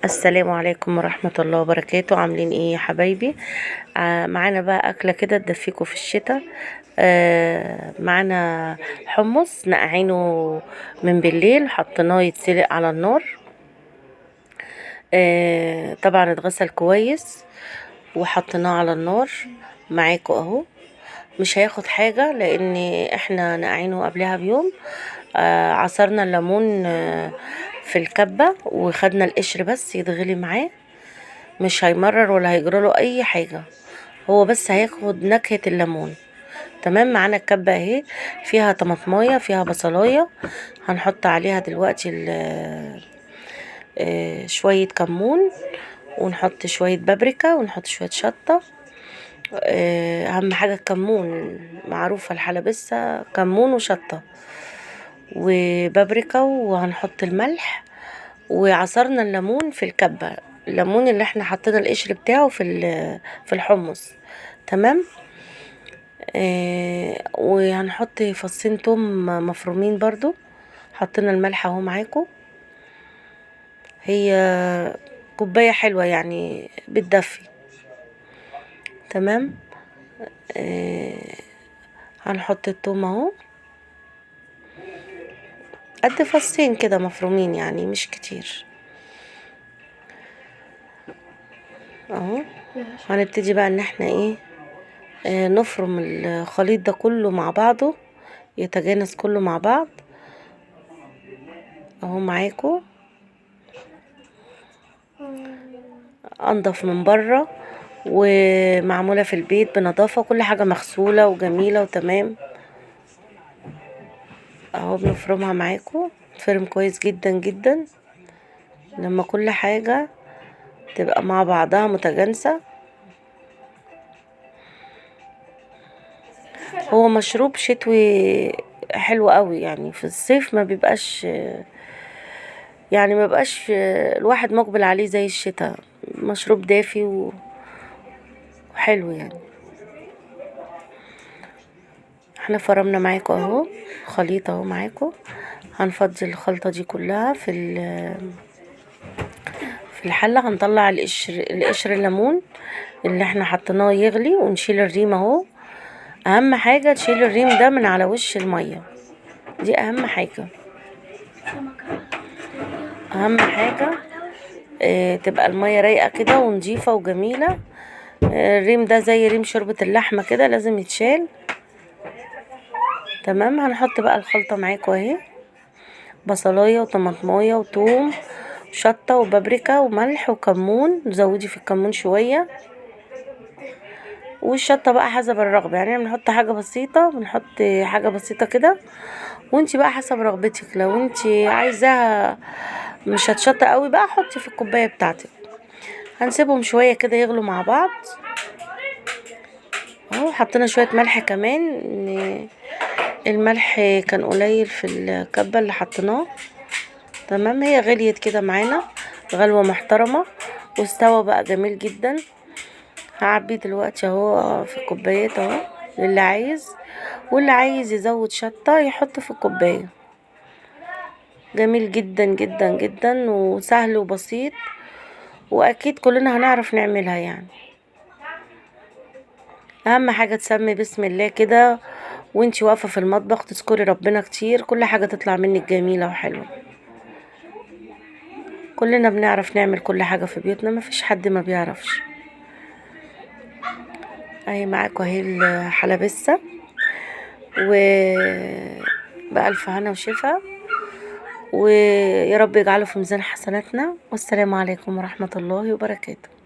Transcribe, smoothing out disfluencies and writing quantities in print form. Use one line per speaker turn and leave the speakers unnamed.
السلام عليكم ورحمة الله وبركاته. عاملين ايه يا حبايبي؟ معانا بقى اكلة كده تدفيكوا في الشتاء. معانا حمص نقعينه من بالليل، حطيناه يتسلق على النار. طبعا اتغسل كويس وحطيناه على النار معاكوا اهو. مش هياخد حاجة لان احنا نقعينه قبلها بيوم. عصرنا الليمون في الكبة وخدنا القشر بس يتغلي معاه. مش هيمرر ولا هيجراله اي حاجة، هو بس هياخد نكهة الليمون. تمام. معانا الكبة اهي، فيها طماطمايه، فيها بصلايه. هنحط عليها دلوقتي شوية كمون، ونحط شوية بابريكا، ونحط شوية شطة. اهم حاجة الكمون، معروفة الحلبسة كمون وشطة وبابريكا. وهنحط الملح، وعصرنا الليمون في الكبة، الليمون اللي احنا حطينا القشر بتاعه في الحمص. تمام. وهنحط فصين توم مفرومين برضو. حطينا الملح اهو معاكم. هي كوباية حلوة يعني بتدفي. تمام. هنحط التوم اهو، قد فصين كده مفرومين يعني مش كتير اهو. هنبتدي بقى ان احنا ايه، نفرم الخليط ده كله مع بعضه، يتجانس كله مع بعض اهو معاكم. انضف من بره، ومعمولة في البيت بنظافة، كل حاجة مغسولة وجميلة وتمام اهو. بنفرمها معاكم، تفرم كويس جدا جدا لما كل حاجة تبقى مع بعضها متجانسة. هو مشروب شتوي حلو قوي يعني، في الصيف ما بيبقاش يعني، ما بقاش الواحد مقبل عليه زي الشتاء. مشروب دافي وحلو يعني. احنا فرمنا معاكم اهو خليط اهو معاكم. هنفضي الخلطة دي كلها في الحلة. هنطلع القشر الليمون اللي احنا حطيناه يغلي، ونشيل الريم اهو. اهم حاجة تشيل الريم ده من على وش المية، دي اهم حاجة. اهم حاجة تبقى المية رايقة كده ونضيفة وجميلة. الريم ده زي ريم شوربة اللحمة كده، لازم يتشال. تمام. هنحط بقى الخلطة معاكم اهي، بصلاية وطماطمايه وتوم وشطة وبابريكا وملح وكمون. زودي في الكمون شوية، والشطة بقى حسب الرغبة يعني. بنحط حاجة بسيطة، بنحط حاجة بسيطة كده، وانتي بقى حسب رغبتك. لو انتي عايزاها مش هتشطة قوي بقى، حطي في الكوباية بتاعتك. هنسيبهم شوية كده يغلوا مع بعض اهو. حطينا شوية ملح كمان، الملح كان قليل في الكبة اللي حطيناه. تمام. هي غليت كده معانا غلوة محترمة، واستوى بقى جميل جدا. هعبيه دلوقتي اهو في الكوبايات اهو للي عايز، واللي عايز يزود شطة يحط في الكوباية. جميل جدا جدا جدا وسهل وبسيط، واكيد كلنا هنعرف نعملها يعني. اهم حاجة تسمي بسم الله كده وانتي واقفة في المطبخ، تذكري ربنا كتير، كل حاجة تطلع منك جميلة وحلوة. كلنا بنعرف نعمل كل حاجة في بيوتنا، مفيش حد ما بيعرفش. اهي معاكم اهي الحلبسة، بألف هنا وشفا، ويا رب يجعله في ميزان حسناتنا. والسلام عليكم ورحمة الله وبركاته.